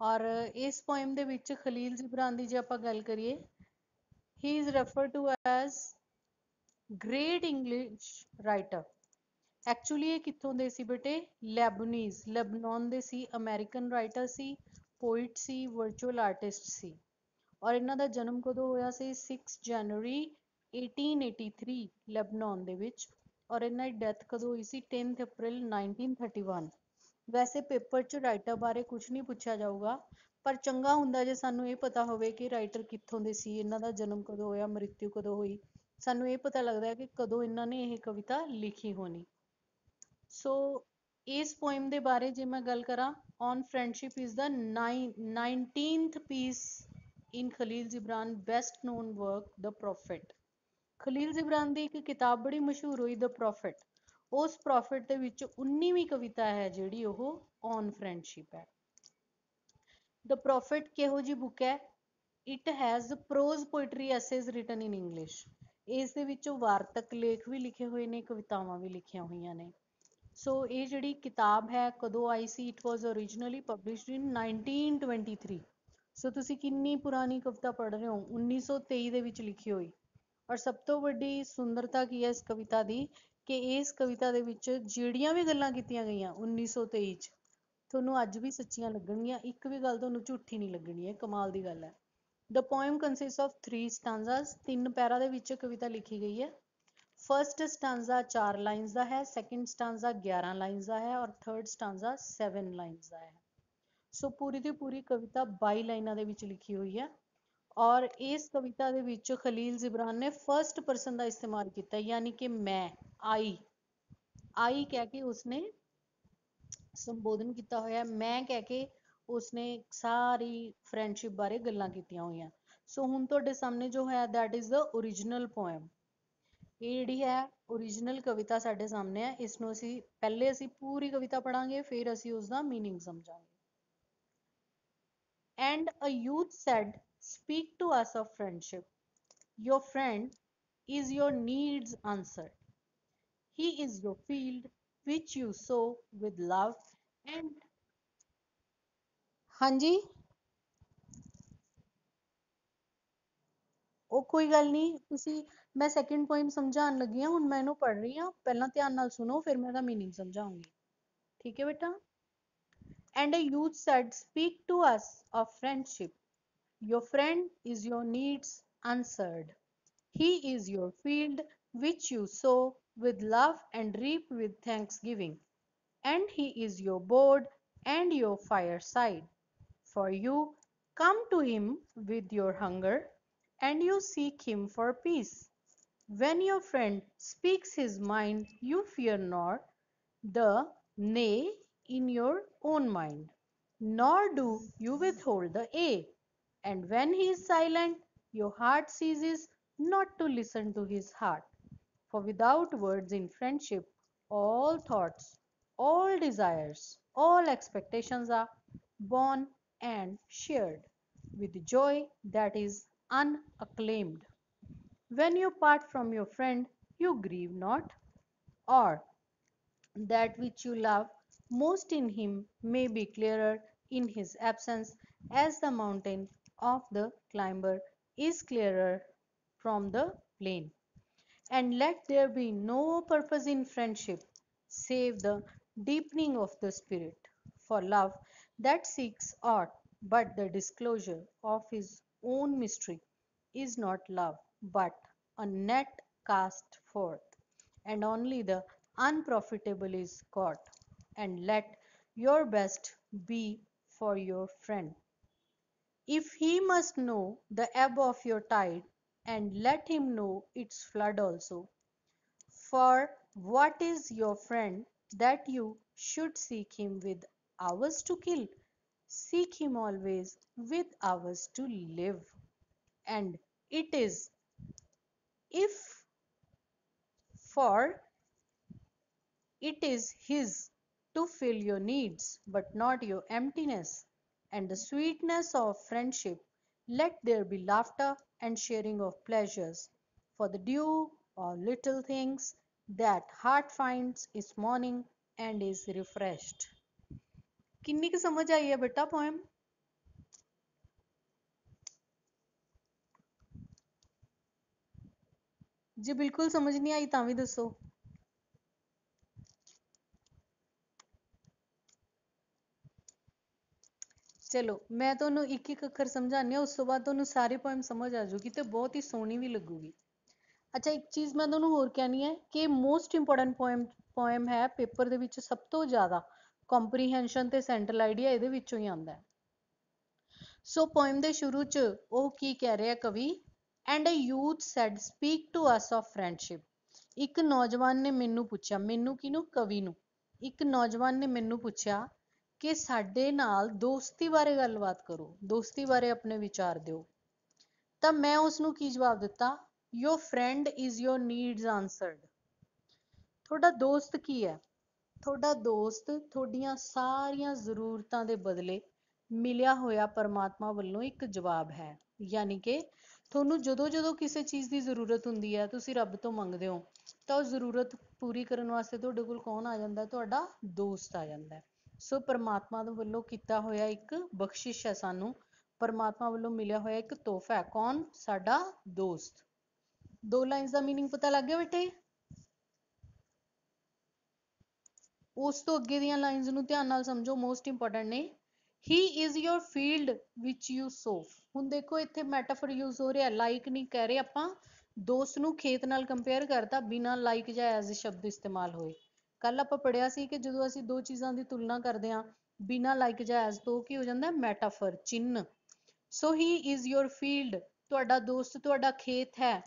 और इस पोएम ਦੇ ਵਿੱਚ ਖਲੀਲ ਜਿਬਰਾਨ ਦੀ ਜੇ ਆਪਾਂ ਗੱਲ ਕਰੀਏ, he is referred to as great English writer। Actually ਇਹ ਕਿੱਥੋਂ ਦੇ ਸੀ ਬੇਟੇ? ਲੈਬਨੀਜ਼, ਲੈਬਨਾਨ ਦੇ ਸੀ, ਅਮਰੀਕਨ ਰਾਈਟਰ ਸੀ, ਪੋਇਟ ਸੀ, ਵਰਚੁਅਲ ਆਰਟਿਸਟ ਸੀ। ਔਰ ਇਹਨਾਂ ਦਾ ਜਨਮ ਕਦੋਂ ਹੋਇਆ ਸੀ? 6 ਜਨਵਰੀ 1883 ਲੈਬਨਾਨ ਦੇ ਵਿੱਚ। ਔਰ ਇਹਨਾਂ ਦੀ ਡੈਥ ਕਦੋਂ ਹੋਈ ਸੀ? 10 ਅਪ੍ਰੈਲ 1931। ਵੈਸੇ ਪੇਪਰ 'ਚ ਰਾਈਟਰ ਬਾਰੇ ਕੁਝ ਨਹੀਂ ਪੁੱਛਿਆ ਜਾਊਗਾ, ਪਰ ਚੰਗਾ ਹੁੰਦਾ ਜੇ ਸਾਨੂੰ ਇਹ ਪਤਾ ਹੋਵੇ ਕਿ ਰਾਈਟਰ ਕਿੱਥੋਂ ਦੇ ਸੀ, ਇਹਨਾਂ ਦਾ ਜਨਮ ਕਦੋਂ ਹੋਇਆ, ਮ੍ਰਿਤੂ ਕਦੋਂ ਹੋਈ। ਸਾਨੂੰ ਇਹ ਪਤਾ ਲੱਗਦਾ ਹੈ ਕਿ ਕਦੋਂ ਇਹਨਾਂ ਨੇ ਇਹ ਕਵਿਤਾ ਲਿਖੀ ਹੋਣੀ। ਸੋ ਇਸ ਪੋਇਮ ਦੇ ਬਾਰੇ ਜੇ ਮੈਂ ਗੱਲ ਕਰਾਂ, on friendship is the 19th piece in Khalil Gibran best known work the Prophet. Khalil Gibran ਦੀ ਇੱਕ ਕਿਤਾਬ ਬੜੀ ਮਸ਼ਹੂਰ ਹੋਈ, ਦ ਪ੍ਰੋਫਿਟ। ਉਸ ਪ੍ਰੋਫਿਟ ਦੇ ਵਿੱਚ 19ਵੀਂ ਕਵਿਤਾ ਹੈ ਜਿਹੜੀ ਉਹ ਔਨ ਫਰੈਂਡਸ਼ਿਪ ਹੈ। ਦ ਪ੍ਰੋਫਿਟ ਕਿਹੋ ਜਿਹੀ ਬੁੱਕ ਹੈ? It has prose poetry essays written in English. ਇਸ ਦੇ ਵਿੱਚ ਵਾਰਤਕ ਲੇਖ ਵੀ ਲਿਖੇ ਹੋਏ ਨੇ, ਕਵਿਤਾਵਾਂ ਵੀ ਲਿਖੀਆਂ ਹੋਈਆਂ ਨੇ। ਸੋ ਇਹ ਜਿਹੜੀ ਕਿਤਾਬ ਹੈ ਕਦੋਂ ਆਈ ਸੀ? ਇਟ ਵਾਜ਼ ਓਰੀਜਨਲੀ ਪਬਲਿਸ਼ਡ ਇਨ 1923। ਸੋ ਤੁਸੀਂ ਕਿੰਨੀ ਪੁਰਾਣੀ ਕਵਿਤਾ ਪੜ੍ਹ ਰਹੇ ਹੋ? 1923 ਦੇ ਵਿੱਚ ਲਿਖੀ ਹੋਈ। ਔਰ ਸਭ ਤੋਂ ਵੱਡੀ ਸੁੰਦਰਤਾ ਕੀ ਹੈ ਇਸ ਕਵਿਤਾ ਦੀ, ਕਿ ਇਸ ਕਵਿਤਾ ਦੇ ਵਿੱਚ ਜਿਹੜੀਆਂ ਵੀ ਗੱਲਾਂ ਕੀਤੀਆਂ ਗਈਆਂ 1923 'ਚ, ਤੁਹਾਨੂੰ ਅੱਜ ਵੀ ਸੱਚੀਆਂ ਲੱਗਣਗੀਆਂ। ਇੱਕ ਵੀ ਗੱਲ ਤੁਹਾਨੂੰ ਝੂਠੀ ਨਹੀਂ ਲੱਗਣੀ। ਇਹ ਕਮਾਲ ਦੀ ਗੱਲ ਹੈ। ਦ ਪੋਇਮ ਕੰਸਿਸਟ ਆਫ 3 ਸਟੈਂਜ਼ਾਸ। 3 ਪੈਰਾ ਦੇ ਵਿੱਚ ਕਵਿਤਾ ਲਿਖੀ ਗਈ ਹੈ। ਫਸਟ ਸਟੈਂਜ਼ਾ 4 ਲਾਈਨਸ ਦਾ ਹੈ, ਸੈਕਿੰਡ ਸਟੈਂਜ਼ਾ 11 ਲਾਈਨਸ ਦਾ ਹੈ, ਔਰ ਥਰਡ ਸਟੈਂਜ਼ਾ 7 ਲਾਈਨਸ ਦਾ ਹੈ। ਸੋ ਪੂਰੀ ਦੀ ਪੂਰੀ ਕਵਿਤਾ 22 ਲਾਈਨਾਂ ਦੇ ਵਿੱਚ ਲਿਖੀ ਹੋਈ ਹੈ। ਔਰ ਇਸ ਕਵਿਤਾ ਦੇ ਵਿੱਚ ਖਲੀਲ ਜਿਬਰਾਨ ਨੇ ਫਸਟ ਪਰਸਨ ਦਾ ਇਸਤੇਮਾਲ ਕੀਤਾ, ਯਾਨੀ ਕਿ ਮੈਂ, ਆਈ ਕਹਿ ਕੇ ਉਸਨੇ ਸੰਬੋਧਨ ਕੀਤਾ ਹੋਇਆ। ਮੈਂ ਕਹਿ ਕੇ ਉਸਨੇ ਸਾਰੀ ਫਰੈਂਡਸ਼ਿਪ ਬਾਰੇ ਗੱਲਾਂ ਕੀਤੀਆਂ ਹੋਈਆਂ। ਸੋ ਹੁਣ ਤੁਹਾਡੇ ਸਾਹਮਣੇ ਜੋ ਹੈ that is the original poem. ਇਹ ਜਿਹੜੀ ਹੈ ਓਰੀਜਨਲ ਕਵਿਤਾ ਸਾਡੇ ਸਾਹਮਣੇ ਹੈ। ਇਸ ਨੂੰ ਅਸੀਂ ਪੂਰੀ ਕਵਿਤਾ ਪੜਾਂਗੇ, ਫਿਰ ਅਸੀਂ ਉਸਦਾ meaning ਸਮਝਾਂਗੇ। And a youth said, speak to us of friendship. Your friend is your needs answered. He is your field which you sow with love and ਹਾਂਜੀ, ਉਹ ਕੋਈ ਗੱਲ ਨਹੀਂ। ਮੈਂ ਸੈਕਿੰਡ ਪੋਇਮ ਸਮਝਾਉਣ ਲੱਗੀ ਹਾਂ, ਹੁਣ ਮੈਂ ਇਹਨੂੰ ਪੜ੍ਹ ਰਹੀ ਹਾਂ, ਪਹਿਲਾਂ ਧਿਆਨ ਨਾਲ ਸੁਣੋ, ਫਿਰ ਮੈਂ ਇਹਦਾ ਮੀਨਿੰਗ ਸਮਝਾਉਂਗੀ। ਠੀਕ ਹੈ ਬੇਟਾ? And a youth said, speak to us of friendship. Your friend is your needs answered. He is your field which you sow with love and reap with thanksgiving. And he is your board and your fireside. For you come to him with your hunger, and you seek him for peace. When your friend speaks his mind, you fear not the nay in your own mind, nor do you withhold the A. And when he is silent, your heart ceases not to listen to his heart. For without words in friendship, all thoughts, all desires, all expectations are born and shared with joy that is unacclaimed. When you part from your friend, you grieve not, or that which you love most in him may be clearer in his absence, as the mountain of the climber is clearer from the plain. And let there be no purpose in friendship save the deepening of the spirit. For love that seeks aught but the disclosure of his own mystery is not love, but a net cast forth, and only the unprofitable is caught. And let your best be for your friend. If he must know the ebb of your tide, and let him know its flood also. For what is your friend that you should seek him with hours to kill? Seek him always with hours to live. And it is if for it is his to fill your needs, but not your emptiness. And the sweetness of friendship, let there be laughter and sharing of pleasures. For the dew of little things that heart finds is morning and is refreshed. किन्नी की समझ आई है बेटा poem? ਜੇ ਬਿਲਕੁਲ ਸਮਝ ਨਹੀਂ ਆਈ ਤਾਂ ਵੀ ਦੱਸੋ। ਚਲੋ ਮੈਂ ਤੁਹਾਨੂੰ ਇੱਕ ਇੱਕ ਅੱਖਰ ਸਮਝਾਉਂਦੀ ਹਾਂ, ਉਸ ਤੋਂ ਬਾਅਦ ਤੁਹਾਨੂੰ ਸਾਰੀ ਪੋਇਮ ਸਮਝ ਆ ਜਾਊਗੀ ਤੇ ਬਹੁਤ ਹੀ ਸੋਹਣੀ ਵੀ ਲੱਗੂਗੀ। ਅੱਛਾ, ਇੱਕ ਚੀਜ਼ ਮੈਂ ਤੁਹਾਨੂੰ ਹੋਰ ਕਹਿਣੀ ਹੈ ਕਿ ਮੋਸਟ ਇੰਪੋਰਟੈਂਟ ਪੋਇਮ ਹੈ ਪੇਪਰ ਦੇ ਵਿੱਚ, ਸਭ ਤੋਂ ਜ਼ਿਆਦਾ ਕੰਪਰੀਹੈਂਸ਼ਨ ਤੇ ਸੈਂਟਰਲ ਆਈਡੀਆ ਇਹਦੇ ਵਿੱਚੋਂ ਹੀ ਆਉਂਦਾ ਹੈ। ਸੋ ਪੋਇਮ ਦੇ ਸ਼ੁਰੂ ਚ ਉਹ ਕੀ ਕਹਿ ਰਿਹਾ ਕਵੀ, and a youth said speak to us of friendship. ਇੱਕ ਨੌਜਵਾਨ ਨੇ ਮੈਨੂੰ ਪੁੱਛਿਆ, ਮੈਨੂੰ ਕਿਹਨੂੰ, ਕਵੀ ਨੂੰ। ਇੱਕ ਨੌਜਵਾਨ ਨੇ ਮੈਨੂੰ ਪੁੱਛਿਆ ਕਿ ਸਾਡੇ ਨਾਲ ਦੋਸਤੀ ਬਾਰੇ ਗੱਲਬਾਤ ਕਰੋ, ਦੋਸਤੀ ਬਾਰੇ ਆਪਣੇ ਵਿਚਾਰ ਦਿਓ। ਤਾਂ ਮੈਂ ਉਸਨੂੰ ਕੀ ਜਵਾਬ ਦਿੱਤਾ, ਯੋਰ ਫਰੈਂਡ ਇਜ਼ ਯੋਰ ਨੀਡਸ ਆਂਸਰਡ। ਤੁਹਾਡਾ ਦੋਸਤ ਕੀ ਹੈ? ਤੁਹਾਡਾ ਦੋਸਤ ਤੁਹਾਡੀਆਂ ਸਾਰੀਆਂ ਜ਼ਰੂਰਤਾਂ ਦੇ ਬਦਲੇ ਮਿਲਿਆ ਹੋਇਆ ਪਰਮਾਤਮਾ ਵੱਲੋਂ ਇੱਕ ਜਵਾਬ ਹੈ। ਯਾਨੀ ਕਿ ਤੁਹਾਨੂੰ ਜਦੋਂ ਜਦੋਂ ਕਿਸੇ ਚੀਜ਼ ਦੀ ਜ਼ਰੂਰਤ ਹੁੰਦੀ ਹੈ, ਤੁਸੀਂ ਰੱਬ ਤੋਂ ਮੰਗਦੇ ਹੋ, ਤਾਂ ਉਹ ਜ਼ਰੂਰਤ ਪੂਰੀ ਕਰਨ ਵਾਸਤੇ ਤੁਹਾਡੇ ਕੋਲ ਕੌਣ ਆ ਜਾਂਦਾ? ਤੁਹਾਡਾ ਦੋਸਤ ਆ ਜਾਂਦਾ। ਸੋ ਪਰਮਾਤਮਾ ਦੇ ਵੱਲੋਂ ਕੀਤਾ ਹੋਇਆ ਇੱਕ ਬਖਸ਼ਿਸ਼ ਹੈ ਸਾਨੂੰ, ਪਰਮਾਤਮਾ ਵੱਲੋਂ ਮਿਲਿਆ ਹੋਇਆ ਇੱਕ ਤੋਹਫਾ ਹੈ। ਕੌਣ? ਸਾਡਾ ਦੋਸਤ। ਦੋ ਲਾਈਨਸ ਦਾ ਮੀਨਿੰਗ ਪਤਾ ਲੱਗ ਗਿਆ ਬੇਟੇ? ਉਸ ਤੋਂ ਅੱਗੇ ਦੀਆਂ ਲਾਈਨਸ ਨੂੰ ਧਿਆਨ ਨਾਲ ਸਮਝੋ, ਮੋਸਟ ਇੰਪੋਰਟੈਂਟ ਨੇ। ਹੀ is your field which you so. ਹੁਣ ਦੇਖੋ ਇੱਥੇ ਮੈਟਾਫਰ ਯੂਜ਼ ਹੋ ਰਿਹਾ, ਲਾਈਕ ਨਹੀਂ ਕਹਿ ਰਹੇ ਆਪਾਂ, ਦੋਸਤ ਨੂੰ ਖੇਤ ਨਾਲ ਕੰਪੇਅਰ ਕਰਤਾ ਬਿਨਾਂ ਲਾਈਕ ਜਾਂ ਐਜ਼ ਸ਼ਬਦ ਇਸਤੇਮਾਲ ਹੋਏ। ਕੱਲ ਆਪਾਂ ਪੜ੍ਹਿਆ ਸੀ ਕਿ ਜਦੋਂ ਅਸੀਂ ਦੋ ਚੀਜ਼ਾਂ ਦੀ ਤੁਲਨਾ ਕਰਦੇ ਹਾਂ ਬਿਨਾਂ ਲਾਈਕ ਜਾਂ ਐਜ਼ ਤੋਂ, ਕੀ ਹੋ ਜਾਂਦਾ? ਮੈਟਾਫਰ, ਚਿੰਨ੍ਹ। ਸੋ ਹੀ ਇਜ਼ ਯੋਰ ਫੀਲਡ, ਤੁਹਾਡਾ ਦੋਸਤ ਤੁਹਾਡਾ ਖੇਤ ਹੈ।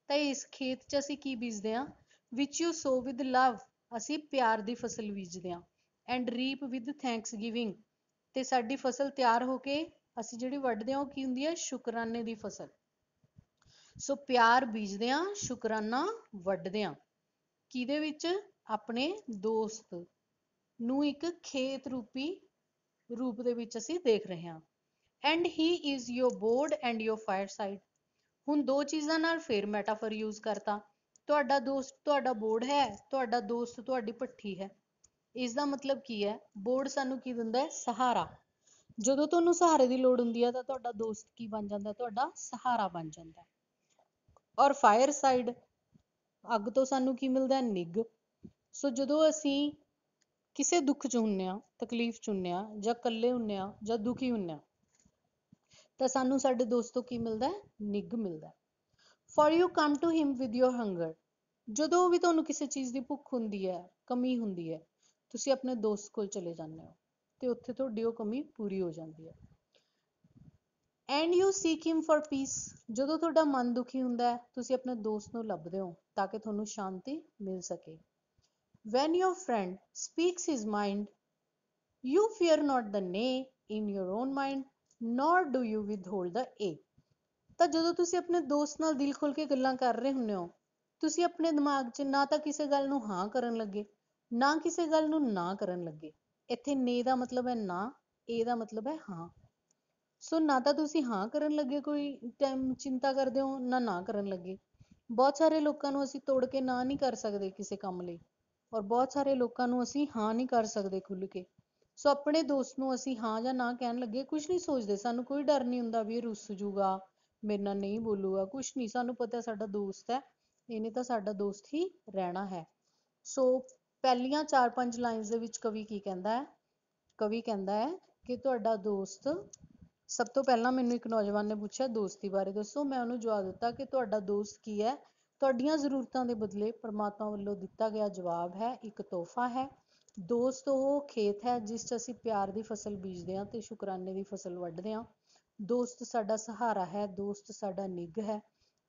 ਤਾਂ ਇਸ ਖੇਤ 'ਚ ਅਸੀਂ ਕੀ ਬੀਜਦੇ ਹਾਂ? ਵਿਚ ਯੂ ਸੋ ਵਿਦ ਲਵ, ਅਸੀਂ ਪਿਆਰ ਦੀ ਫਸਲ ਬੀਜਦੇ ਹਾਂ। And reap with thanks giving, ਤੇ ਸਾਡੀ ਫਸਲ ਤਿਆਰ ਹੋ ਕੇ ਅਸੀਂ ਜਿਹੜੀ ਵੱਢਦੇ ਹਾਂ ਉਹ ਕੀ ਹੁੰਦੀ ਹੈ? ਸ਼ੁਕਰਾਨੇ ਦੀ ਫਸਲ। ਸੋ ਪਿਆਰ ਬੀਜਦੇ ਹਾਂ, ਸ਼ੁਕਰਾਨਾ ਵੱਢਦੇ ਹਾਂ। ਕਿਹਦੇ ਵਿੱਚ? ਆਪਣੇ ਦੋਸਤ ਨੂੰ ਇੱਕ ਖੇਤ ਰੂਪੀ ਰੂਪ ਦੇ ਵਿੱਚ ਅਸੀਂ ਦੇਖ ਰਹੇ ਹਾਂ। And he is your board and your fire side. ਹੁਣ ਦੋ ਚੀਜ਼ਾਂ ਨਾਲ ਫਿਰ ਮੈਟਾਫਰ ਯੂਜ਼ ਕਰਤਾ। ਤੁਹਾਡਾ ਦੋਸਤ ਤੁਹਾਡਾ ਬੋਰਡ ਹੈ, ਤੁਹਾਡਾ ਦੋਸਤ ਤੁਹਾਡੀ ਭੱਠੀ ਹੈ। ਇਸ ਦਾ ਮਤਲਬ ਕੀ ਹੈ? ਬੋਰਡ ਸਾਨੂੰ ਕੀ ਦਿੰਦਾ ਹੈ? ਸਹਾਰਾ। ਜਦੋਂ ਤੁਹਾਨੂੰ ਸਹਾਰੇ ਦੀ ਲੋੜ ਹੁੰਦੀ ਹੈ ਤਾਂ ਤੁਹਾਡਾ ਦੋਸਤ ਕੀ ਬਣ ਜਾਂਦਾ? ਤੁਹਾਡਾ ਸਹਾਰਾ ਬਣ ਜਾਂਦਾ। ਔਰ ਫਾਇਰ ਸਾਈਡ, ਅੱਗ ਤੋਂ ਸਾਨੂੰ ਕੀ ਮਿਲਦਾ? ਨਿੱਘ। ਸੋ ਜਦੋਂ ਅਸੀਂ ਕਿਸੇ ਦੁੱਖ 'ਚ ਹੁੰਦੇ ਹਾਂ, ਤਕਲੀਫ 'ਚ ਹੁੰਦੇ ਹਾਂ, ਜਾਂ ਇਕੱਲੇ ਹੁੰਦੇ ਹਾਂ, ਜਾਂ ਦੁਖੀ ਹੁੰਦੇ ਹਾਂ, ਤਾਂ ਸਾਨੂੰ ਸਾਡੇ ਦੋਸਤ ਤੋਂ ਕੀ ਮਿਲਦਾ? ਨਿੱਘ ਮਿਲਦਾ। For you come to him with your hunger. ਜਦੋਂ ਵੀ ਤੁਹਾਨੂੰ ਕਿਸੇ ਚੀਜ਼ ਦੀ ਭੁੱਖ ਹੁੰਦੀ ਹੈ, ਕਮੀ ਹੁੰਦੀ ਹੈ, ਤੁਸੀਂ ਆਪਣੇ ਦੋਸਤ ਕੋਲ ਚਲੇ ਜਾਂਦੇ ਹੋ ਤੇ ਉੱਥੇ ਤੁਹਾਡੀ ਉਹ ਕਮੀ ਪੂਰੀ ਹੋ ਜਾਂਦੀ ਹੈ। And you seek him for piece. ਜਦੋਂ ਤੁਹਾਡਾ ਮਨ ਦੁਖੀ ਹੁੰਦਾ ਹੈ, ਤੁਸੀਂ ਆਪਣੇ ਦੋਸਤ ਨੂੰ ਲੱਭਦੇ ਹੋ ਤਾਂ ਕਿ ਤੁਹਾਨੂੰ ਸ਼ਾਂਤੀ ਮਿਲ ਸਕੇ। When your friend speaks his mind, you fear not the nay in your own mind, nor do you withhold the ay. ਤਾਂ ਜਦੋਂ ਤੁਸੀਂ ਆਪਣੇ ਦੋਸਤ ਨਾਲ ਦਿਲ ਖੋਲ ਕੇ ਗੱਲਾਂ ਕਰ ਰਹੇ ਹੁੰਦੇ ਹੋ, ਤੁਸੀਂ ਆਪਣੇ ਦਿਮਾਗ 'ਚ ਨਾ ਤਾਂ ਕਿਸੇ ਗੱਲ ਨੂੰ ਹਾਂ ਕਰਨ ਲੱਗੇ, ਨਾ ਕਿਸੇ ਗੱਲ ਨੂੰ ਨਾ ਕਰਨ ਲੱਗੇ। ਇੱਥੇ ਨੇ ਦਾ ਮਤਲਬ ਹੈ ਨਾ, ਏ ਦਾ ਮਤਲਬ ਹੈ ਹਾਂ। ਸੋ ਨਾ ਤਾਂ ਤੁਸੀਂ ਹਾਂ ਕਰਨ ਲੱਗੇ ਕੋਈ ਟਾਈਮ ਚਿੰਤਾ ਕਰਦੇ ਹੋ, ਨਾ ਕਰਨ ਲੱਗੇ। ਬਹੁਤ ਸਾਰੇ ਲੋਕਾਂ ਨੂੰ ਅਸੀਂ ਤੋੜ ਕੇ ਨਾ ਨਹੀਂ ਕਰ ਸਕਦੇ ਕਿਸੇ ਕੰਮ ਲਈ, ਔਰ ਬਹੁਤ ਸਾਰੇ ਲੋਕਾਂ ਨੂੰ ਅਸੀਂ ਹਾਂ ਨਹੀਂ ਕਰ ਸਕਦੇ ਖੁੱਲ੍ਹ ਕੇ। ਸੋ ਆਪਣੇ ਦੋਸਤ ਨੂੰ ਅਸੀਂ ਹਾਂ ਜਾਂ ਨਾ ਕਹਿਣ ਲੱਗੇ ਕੁਛ ਨਹੀਂ ਸੋਚਦੇ, ਸਾਨੂੰ ਕੋਈ ਡਰ ਨਹੀਂ ਹੁੰਦਾ ਵੀ ਇਹ ਰੁੱਸ ਜੂਗਾ, ਮੇਰੇ ਨਾਲ ਨਹੀਂ ਬੋਲੂਗਾ, ਕੁਛ ਨਹੀਂ। ਸਾਨੂੰ ਪਤਾ ਸਾਡਾ ਦੋਸਤ ਹੈ, ਇਹਨੇ ਤਾਂ ਸਾਡਾ ਦੋਸਤ ਹੀ ਰਹਿਣਾ ਹੈ। ਸੋ ਪਹਿਲੀਆਂ 4-5 ਲਾਈਨਸ ਦੇ ਵਿੱਚ ਕਵੀ ਕੀ ਕਹਿੰਦਾ ਹੈ? ਕਵੀ ਕਹਿੰਦਾ ਹੈ ਕਿ ਤੁਹਾਡਾ ਦੋਸਤ, ਸਭ ਤੋਂ ਪਹਿਲਾਂ ਮੈਨੂੰ ਇੱਕ ਨੌਜਵਾਨ ਨੇ ਪੁੱਛਿਆ ਦੋਸਤੀ ਬਾਰੇ ਦੱਸੋ, ਮੈਂ ਉਹਨੂੰ ਜਵਾਬ ਦਿੱਤਾ ਕਿ ਤੁਹਾਡਾ ਦੋਸਤ ਕੀ ਹੈ? ਤੁਹਾਡੀਆਂ ਜ਼ਰੂਰਤਾਂ ਦੇ ਬਦਲੇ ਪਰਮਾਤਮਾ ਵੱਲੋਂ ਦਿੱਤਾ ਗਿਆ ਜਵਾਬ ਹੈ, ਇੱਕ ਤੋਹਫਾ ਹੈ। ਦੋਸਤ ਉਹ ਖੇਤ ਹੈ ਜਿਸ 'ਚ ਅਸੀਂ ਪਿਆਰ ਦੀ ਫਸਲ ਬੀਜਦੇ ਹਾਂ ਤੇ ਸ਼ੁਕਰਾਨੇ ਦੀ ਫਸਲ ਵੱਢਦੇ ਹਾਂ। ਦੋਸਤ ਸਾਡਾ ਸਹਾਰਾ ਹੈ, ਦੋਸਤ ਸਾਡਾ ਨਿੱਘ ਹੈ।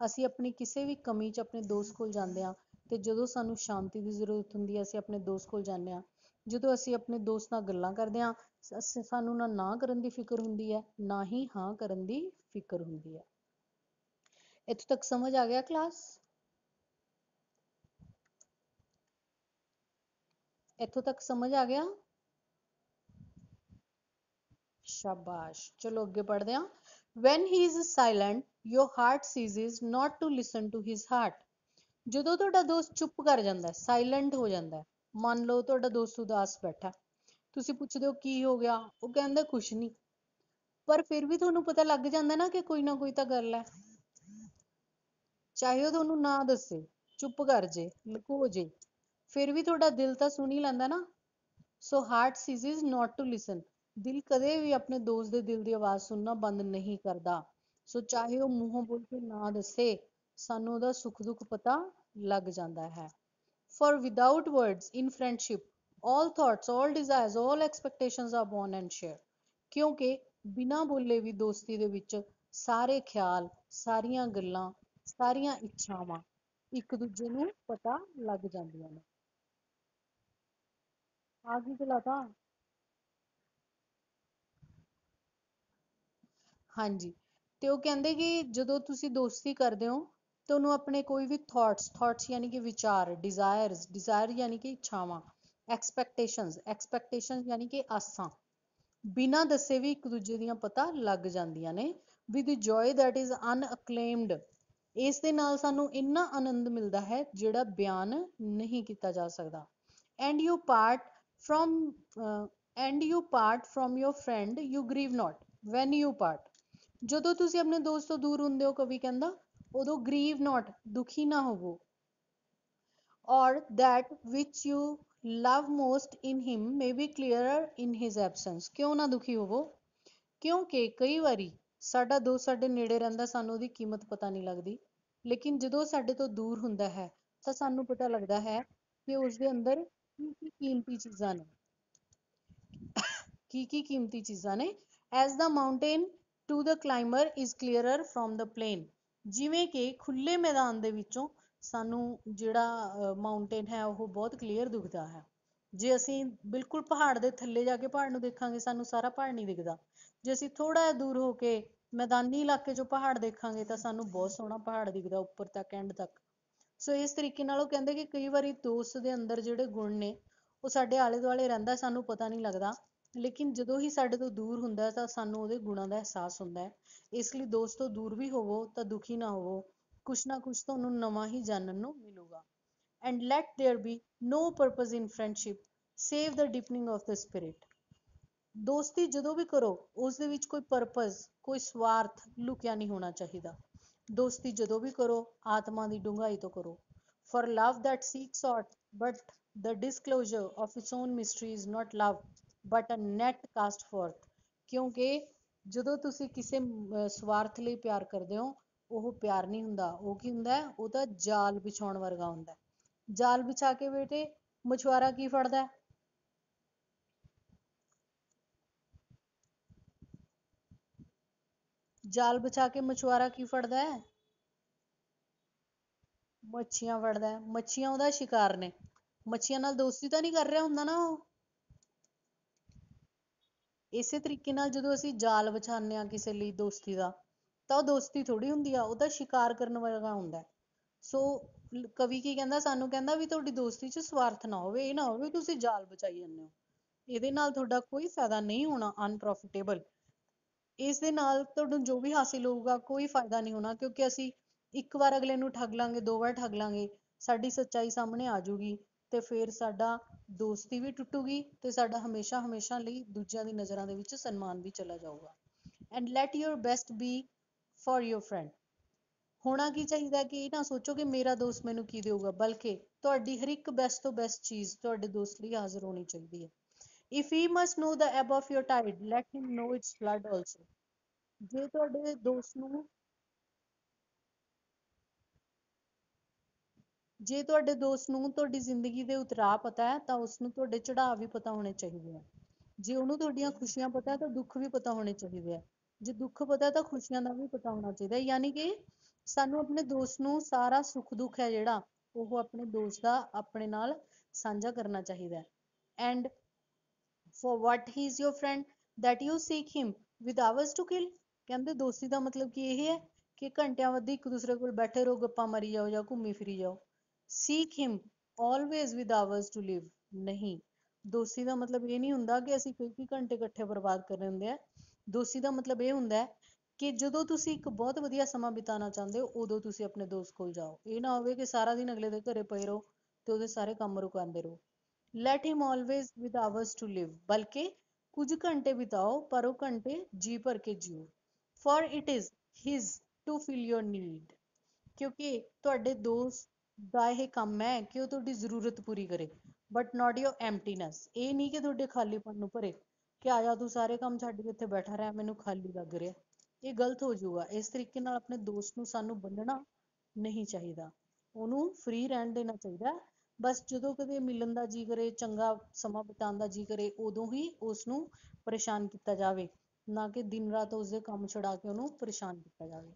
ਅਸੀਂ ਆਪਣੀ ਕਿਸੇ ਵੀ ਕਮੀ 'ਚ ਆਪਣੇ ਦੋਸਤ ਕੋਲ ਜਾਂਦੇ ਹਾਂ, ਤੇ ਜਦੋਂ ਸਾਨੂੰ ਸ਼ਾਂਤੀ ਦੀ ਜ਼ਰੂਰਤ ਹੁੰਦੀ ਹੈ ਅਸੀਂ ਆਪਣੇ ਦੋਸਤ ਕੋਲ ਜਾਂਦੇ ਹਾਂ। ਜਦੋਂ ਅਸੀਂ ਆਪਣੇ ਦੋਸਤ ਨਾਲ ਗੱਲਾਂ ਕਰਦੇ ਹਾਂ, ਸਾਨੂੰ ਨਾ ਕਰਨ ਦੀ ਫਿਕਰ ਹੁੰਦੀ ਹੈ, ਨਾ ਹੀ ਹਾਂ ਕਰਨ ਦੀ ਫਿਕਰ ਹੁੰਦੀ ਹੈ। ਇੱਥੋਂ ਤੱਕ ਸਮਝ ਆ ਗਿਆ ਕਲਾਸ? ਇੱਥੋਂ ਤੱਕ ਸਮਝ ਆ ਗਿਆ? ਸ਼ਾਬਾਸ਼। ਚਲੋ ਅੱਗੇ ਪੜ੍ਹਦੇ ਹਾਂ। When he is silent, your heart ceases not to listen to his heart. ਜਦੋਂ ਤੁਹਾਡਾ ਦੋਸਤ ਚੁੱਪ ਕਰ ਜਾਂਦਾ, ਸਾਇਲੈਂਟ ਹੋ ਜਾਂਦਾ, ਮੰਨ ਲਓ ਤੁਹਾਡਾ ਦੋਸਤ ਉਦਾਸ ਬੈਠਾ, ਤੁਸੀਂ ਪੁੱਛਦੇ ਹੋ ਕੀ ਹੋ ਗਿਆ, ਉਹ ਕਹਿੰਦਾ ਕੁਛ ਨਹੀਂ, ਪਰ ਫਿਰ ਵੀ ਤੁਹਾਨੂੰ ਪਤਾ ਲੱਗ ਜਾਂਦਾ ਨਾ ਕਿ ਕੋਈ ਨਾ ਕੋਈ ਤਾਂ ਗੱਲ ਹੈ, ਚਾਹੇ ਉਹ ਤੁਹਾਨੂੰ ਨਾ ਦੱਸੇ। ਚੁੱਪ ਕਰ ਜੇ, ਲੁਕੋ ਜੇ, ਫਿਰ ਵੀ ਤੁਹਾਡਾ ਦਿਲ ਤਾਂ ਸੁਣ ਹੀ ਲੈਂਦਾ ਨਾ। ਸੋ heart ceases not to listen, ਦਿਲ ਕਦੇ ਵੀ ਆਪਣੇ ਦੋਸਤ ਦੇ ਦਿਲ ਦੀ ਆਵਾਜ਼ ਸੁਣਨਾ ਬੰਦ ਨਹੀਂ ਕਰਦਾ। ਸੋ ਚਾਹੇ ਉਹ ਮੂੰਹੋਂ ਬੋਲ ਕੇ ਨਾ ਦੱਸੇ, ਸਾਨੂੰ ਉਹਦਾ ਸੁੱਖ ਦੁੱਖ ਪਤਾ ਲੱਗ ਜਾਂਦਾ ਹੈ। For without words in friendship, all thoughts, all desires, all expectations are born and shared, ਕਿਉਂਕਿ ਬਿਨਾਂ ਬੋਲੇ ਵੀ ਦੋਸਤੀ ਦੇ ਵਿੱਚ ਸਾਰੇ ਖਿਆਲ, ਸਾਰੀਆਂ ਗੱਲਾਂ, ਸਾਰੀਆਂ ਇੱਛਾਵਾਂ ਇੱਕ ਦੂਜੇ ਨੂੰ ਪਤਾ ਲੱਗ ਜਾਂਦੀਆਂ ਨੇ। ਆ ਕੀ ਚਲਾਤਾ। ਹਾਂਜੀ, ਤੇ ਉਹ ਕਹਿੰਦੇ ਕਿ ਜਦੋਂ ਤੁਸੀਂ ਦੋਸਤੀ ਕਰਦੇ ਹੋ ਤੁਹਾਨੂੰ ਆਪਣੇ ਕੋਈ ਵੀ ਥਾਟਸ ਯਾਨੀ ਕਿ ਵਿਚਾਰ, ਡਿਜ਼ਾਇਰ ਯਾਨੀ ਕਿ ਇੱਛਾਵਾਂ, ਐਕਸਪੈਕਟੇਸ਼ਨਸ ਯਾਨੀ ਕਿ ਆਸਾਂ, ਬਿਨਾਂ ਦੱਸੇ ਵੀ ਇੱਕ ਦੂਜੇ ਦੀਆਂ ਪਤਾ ਲੱਗ ਜਾਂਦੀਆਂ ਨੇ। With joy that is unacclaimed, ਇਸ ਦੇ ਨਾਲ ਸਾਨੂੰ ਇੰਨਾ ਆਨੰਦ ਮਿਲਦਾ ਹੈ ਜਿਹੜਾ ਬਿਆਨ ਨਹੀਂ ਕੀਤਾ ਜਾ ਸਕਦਾ। and you part from uh, and you part from your friend, you grieve not when you part, ਜਦੋਂ ਤੁਸੀਂ ਆਪਣੇ ਦੋਸਤ ਤੋਂ ਦੂਰ ਹੁੰਦੇ ਹੋ, ਕਵੀ ਕਹਿੰਦਾ, ਉਦੋਂ grieve not, ਦੁਖੀ ਨਾ ਹੋਵੋ। or that which you love most in him may be clearer in his absence, ਕਿਉਂ ਨਾ ਦੁਖੀ ਹੋਵੋ, ਕਿਉਂਕਿ ਕਈ ਵਾਰੀ ਸਾਡਾ ਦੋਸਤ ਸਾਡੇ ਨੇੜੇ ਰਹਿੰਦਾ, ਸਾਨੂੰ ਉਹਦੀ ਕੀਮਤ ਪਤਾ ਨਹੀਂ ਲੱਗਦੀ, ਲੇਕਿਨ ਜਦੋਂ ਉਹ ਸਾਡੇ ਤੋਂ ਦੂਰ ਹੁੰਦਾ ਹੈ ਤਾਂ ਸਾਨੂੰ ਪਤਾ ਲੱਗਦਾ ਹੈ ਕਿ ਉਸਦੇ ਅੰਦਰ ਕੀ ਕੀ ਕੀਮਤੀ ਚੀਜ਼ਾਂ ਨੇ, ਕੀ ਕੀ ਕੀਮਤੀ ਚੀਜ਼ਾਂ ਨੇ। as the mountain to the climber is clearer from the plain, ਜਿਵੇਂ ਕਿ ਖੁੱਲੇ ਮੈਦਾਨ ਦੇ ਵਿੱਚੋਂ ਸਾਨੂੰ ਜਿਹੜਾ ਮਾਊਂਟੇਨ ਹੈ ਉਹ ਬਹੁਤ ਕਲੀਅਰ ਦਿਖਦਾ ਹੈ। ਜੇ ਅਸੀਂ ਬਿਲਕੁਲ ਪਹਾੜ ਦੇ ਥੱਲੇ ਜਾ ਕੇ ਪਹਾੜ ਨੂੰ ਦੇਖਾਂਗੇ, ਸਾਨੂੰ ਸਾਰਾ ਪਹਾੜ ਨਹੀਂ ਦਿਖਦਾ। ਜੇ ਅਸੀਂ ਥੋੜਾ ਜਿਹਾ ਦੂਰ ਹੋ ਕੇ ਮੈਦਾਨੀ ਇਲਾਕੇ 'ਚੋਂ ਪਹਾੜ ਦੇਖਾਂਗੇ ਤਾਂ ਸਾਨੂੰ ਬਹੁਤ ਸੋਹਣਾ ਪਹਾੜ ਦਿਖਦਾ ਉੱਪਰ ਤੱਕ, ਐਂਡ ਤੱਕ। ਸੋ ਇਸ ਤਰੀਕੇ ਨਾਲ ਉਹ ਕਹਿੰਦੇ ਕਿ ਕਈ ਵਾਰੀ ਦੋਸਤ ਦੇ ਅੰਦਰ ਜਿਹੜੇ ਗੁਣ ਨੇ ਉਹ ਸਾਡੇ ਆਲੇ ਦੁਆਲੇ ਰਹਿੰਦਾ, ਸਾਨੂੰ ਪਤਾ ਨਹੀਂ ਲੱਗਦਾ, ਲੇਕਿਨ ਜਦੋਂ ਹੀ ਸਾਡੇ ਤੋਂ ਦੂਰ ਹੁੰਦਾ ਤਾਂ ਸਾਨੂੰ ਉਹਦੇ ਗੁਣਾਂ ਦਾ ਅਹਿਸਾਸ ਹੁੰਦਾ ਹੈ। ਇਸ ਲਈ ਦੋਸਤ ਤੋਂ ਦੂਰ ਵੀ ਹੋਵੋ ਤਾਂ ਦੁਖੀ ਨਾ ਹੋਵੋ, ਕੁਛ ਨਾ ਕੁਛ ਤੁਹਾਨੂੰ ਨਵਾਂ ਹੀ ਜਾਣਨ ਨੂੰ ਮਿਲੂਗਾ। and let there be no purpose in friendship save the deepening of the spirit, ਦੋਸਤੀ ਜਦੋਂ ਵੀ ਕਰੋ ਉਸ ਦੇ ਵਿੱਚ ਕੋਈ ਪਰਪਸ, ਕੋਈ ਸਵਾਰਥ ਲੁਕਿਆ ਨਹੀਂ ਹੋਣਾ ਚਾਹੀਦਾ। ਦੋਸਤੀ ਜਦੋਂ ਵੀ ਕਰੋ ਆਤਮਾ ਦੀ ਡੂੰਘਾਈ ਤੋਂ ਕਰੋ। for love that seeks out but the disclosure of its own mystery is not love but a net cast forth, ਕਿਉਂਕਿ ਜਦੋਂ ਤੁਸੀਂ ਕਿਸੇ ਸਵਾਰਥ ਲਈ ਪਿਆਰ ਕਰਦੇ ਹੋ ਉਹ ਪਿਆਰ ਨਹੀਂ ਹੁੰਦਾ, ਉਹ ਕੀ ਹੁੰਦਾ ਹੈ, ਉਹ ਤਾਂ ਜਾਲ ਵਿਛਾਉਣ ਵਰਗਾ ਹੁੰਦਾ ਹੈ। ਜਾਲ ਵਿਛਾ ਕੇ ਬੇਟੇ ਮਛੁਆਰਾ ਕੀ ਫੜਦਾ ਹੈ? ਜਾਲ ਵਿਛਾ ਕੇ ਮਛੁਆਰਾ ਕੀ ਫੜਦਾ ਹੈ? ਮੱਛੀਆਂ ਫੜਦਾ ਹੈ, ਮੱਛੀਆਂ ਉਹਦਾ ਸ਼ਿਕਾਰ ਨੇ। ਮੱਛੀਆਂ ਨਾਲ ਦੋਸਤੀ ਤਾਂ ਨਹੀਂ ਕਰ ਰਿਹਾ ਹੁੰਦਾ ਨਾ ਉਹ। ਇਸੇ ਤਰੀਕੇ ਨਾਲ ਜਦੋਂ ਅਸੀਂ ਜਾਲ ਵਿਛਾਉਂਦੇ ਹਾਂ ਕਿਸੇ ਲਈ ਦੋਸਤੀ ਦਾ, ਤਾਂ ਉਹ ਦੋਸਤੀ ਥੋੜੀ ਹੁੰਦੀ ਆ, ਉਹ ਤਾਂ ਸ਼ਿਕਾਰ ਕਰਨ ਵਰਗਾ ਹੁੰਦਾ ਹੈ। ਸੋ ਕਵੀ ਕੀ ਕਹਿੰਦਾ ਸਾਨੂੰ, ਕਹਿੰਦਾ ਵੀ ਤੁਹਾਡੀ ਦੋਸਤੀ 'ਚ ਸਵਾਰਥ ਨਾ ਹੋਵੇ, ਇਹ ਨਾ ਹੋਵੇ ਤੁਸੀਂ ਜਾਲ ਵਿਛਾਈ ਜਾਂਦੇ ਹੋ, ਇਹਦੇ ਨਾਲ ਤੁਹਾਡਾ ਕੋਈ ਫਾਇਦਾ ਨਹੀਂ ਹੋਣਾ, ਅਨਪ੍ਰੋਫਿਟੇਬਲ। ਇਸ ਦੇ ਨਾਲ ਤੁਹਾਨੂੰ ਜੋ ਵੀ ਹਾਸਿਲ ਹੋਊਗਾ ਕੋਈ ਫਾਇਦਾ ਨਹੀਂ ਹੋਣਾ, ਕਿਉਂਕਿ ਅਸੀਂ ਇੱਕ ਵਾਰ ਅਗਲੇ ਨੂੰ ਠੱਗ ਲਾਂਗੇ, ਦੋ ਵਾਰ ਠੱਗ ਲਾਂਗੇ, ਸਾਡੀ ਸੱਚਾਈ ਸਾਹਮਣੇ ਆ ਜਾਊਗੀ ਤੇ ਫਿਰ ਸਾਡਾ ਦੋਸਤੀ ਵੀ ਟੁੱਟੂਗੀ ਤੇ ਸਾਡਾ ਹਮੇਸ਼ਾ ਹਮੇਸ਼ਾ ਲਈ ਦੂਜਿਆਂ ਦੀ ਨਜ਼ਰਾਂ ਦੇ ਵਿੱਚ ਸਨਮਾਨ ਵੀ ਚਲਾ ਜਾਊਗਾ। And light your best B for your friend, ਹੋਣਾ ਕੀ ਚਾਹੀਦਾ ਕਿ ਇਹ ਨਾ ਸੋਚੋ ਕਿ ਮੇਰਾ ਦੋਸਤ ਮੈਨੂੰ ਕੀ ਦੇਊਗਾ, ਬਲਕਿ ਤੁਹਾਡੀ ਹਰ ਇੱਕ ਬੈਸਟ ਤੋਂ ਬੈਸਟ ਚੀਜ਼ ਤੁਹਾਡੇ ਦੋਸਤ ਲਈ ਹਾਜ਼ਰ ਹੋਣੀ ਚਾਹੀਦੀ ਹੈ। If he must know the ebb of your tide, let him know its flood also, ਜੇ ਤੁਹਾਡੇ ਦੋਸਤ ਨੂੰ ਜੇ ਤੁਹਾਡੇ ਦੋਸਤ ਨੂੰ ਤੁਹਾਡੀ ਜ਼ਿੰਦਗੀ ਦੇ ਉਤਰਾਅ ਪਤਾ ਹੈ ਤਾਂ ਉਸਨੂੰ ਤੁਹਾਡੇ ਚੜਾਅ ਵੀ ਪਤਾ ਹੋਣੇ ਚਾਹੀਦੇ ਆ। ਜੇ ਉਹਨੂੰ ਤੁਹਾਡੀਆਂ ਖੁਸ਼ੀਆਂ ਪਤਾ ਹੈ ਤਾਂ ਦੁੱਖ ਵੀ ਪਤਾ ਹੋਣੇ ਚਾਹੀਦੇ ਆ। ਜੇ ਦੁੱਖ ਪਤਾ ਤਾਂ ਖੁਸ਼ੀਆਂ ਦਾ ਵੀ ਪਤਾ ਹੋਣਾ ਚਾਹੀਦਾ ਹੈ। ਯਾਨੀ ਕਿ ਸਾਨੂੰ ਆਪਣੇ ਦੋਸਤ ਨੂੰ ਸਾਰਾ ਸੁੱਖ ਦੁੱਖ ਹੈ ਜਿਹੜਾ ਉਹ ਆਪਣੇ ਦੋਸਤ ਦਾ ਆਪਣੇ ਨਾਲ ਸਾਂਝਾ ਕਰਨਾ ਚਾਹੀਦਾ ਹੈ। And for what he is your friend that you seek him with hours to kill, ਕਹਿੰਦੇ ਦੋਸਤੀ ਦਾ ਮਤਲਬ ਕੀ ਇਹ ਹੈ ਕਿ ਘੰਟਿਆਂ ਬੱਧੀ ਇੱਕ ਦੂਸਰੇ ਕੋਲ ਬੈਠੇ ਰਹੋ, ਗੱਪਾਂ ਮਾਰੀ ਜਾਓ ਜਾਂ ਘੁੰਮੀ ਫਿਰੀ ਜਾਓ। seek him always with hours to live, ਨਹੀਂ, ਦੋਸਤੀ ਦਾ ਮਤਲਬ ਇਹ ਨਹੀਂ ਹੁੰਦਾ ਕਿ ਅਸੀਂ ਕਈ ਕਈ ਘੰਟੇ ਇਕੱਠੇ ਬਰਬਾਦ ਕਰਨੇ ਹੁੰਦੇ ਆ। ਦੋਸਤੀ ਦਾ ਮਤਲਬ ਇਹ ਹੁੰਦਾ ਹੈ ਕਿ ਜਦੋਂ ਤੁਸੀਂ ਇੱਕ ਬਹੁਤ ਵਧੀਆ ਸਮਾਂ ਬਿਤਾਉਣਾ ਚਾਹੁੰਦੇ ਹੋ ਉਦੋਂ ਤੁਸੀਂ ਆਪਣੇ ਦੋਸਤ ਕੋਲ ਜਾਓ, ਇਹ ਨਾ ਹੋਵੇ ਕਿ ਸਾਰਾ ਦਿਨ ਅਗਲੇ ਦੇ ਘਰੇ ਪਏ ਰਹੋ ਤੇ ਉਹਦੇ ਸਾਰੇ ਕੰਮ ਰੁਕਾਉਂਦੇ ਰਹੋ। let him always with hours to live, ਬਲਕਿ ਕੁਝ ਘੰਟੇ ਬਿਤਾਓ ਪਰ ਉਹ ਘੰਟੇ ਜੀ ਭਰ ਕੇ JIO. for it is his to fill your need, ਕਿਉਂਕਿ ਤੁਹਾਡੇ ਦੋਸਤ ਦਾ ਇਹ ਕੰਮ ਹੈ ਕਿ ਉਹ ਤੁਹਾਡੀ ਜ਼ਰੂਰਤ ਪੂਰੀ ਕਰੇ, ਬਟ ਨਾਟ ਯੋਰ ਐਮਟੀਨੈਸ। ਇਹ ਨਹੀਂ ਕਿ ਤੁਹਾਡੇ ਖਾਲੀਪਨ ਨੂੰ ਭਰੇ, ਕਿ ਆ ਜਾ ਤੂੰ ਸਾਰੇ ਕੰਮ ਛੱਡ ਕੇ ਇੱਥੇ ਬੈਠਾ ਰਹਿ, ਮੈਨੂੰ ਖਾਲੀ ਲੱਗ ਰਿਹਾ। ਇਹ ਗਲਤ ਹੋ ਜਾਊਗਾ। ਇਸ ਤਰੀਕੇ ਨਾਲ ਆਪਣੇ ਦੋਸਤ ਨੂੰ ਸਾਨੂੰ ਬੰਨਣਾ ਨਹੀਂ ਚਾਹੀਦਾ, ਉਹਨੂੰ ਫ੍ਰੀ ਰਹਿਣ ਦੇਣਾ ਚਾਹੀਦਾ ਹੈ। ਬਸ ਜਦੋਂ ਕਦੇ ਮਿਲਣ ਦਾ ਜੀ ਕਰੇ, ਚੰਗਾ ਸਮਾਂ ਬਿਤਾਉਣ ਦਾ ਜੀ ਕਰੇ, ਉਦੋਂ ਹੀ ਉਸਨੂੰ ਪਰੇਸ਼ਾਨ ਕੀਤਾ ਜਾਵੇ, ਨਾ ਕਿ ਦਿਨ ਰਾਤ ਉਸਦੇ ਕੰਮ ਛੁਡਾ ਕੇ ਉਹਨੂੰ ਪਰੇਸ਼ਾਨ ਕੀਤਾ ਜਾਵੇ।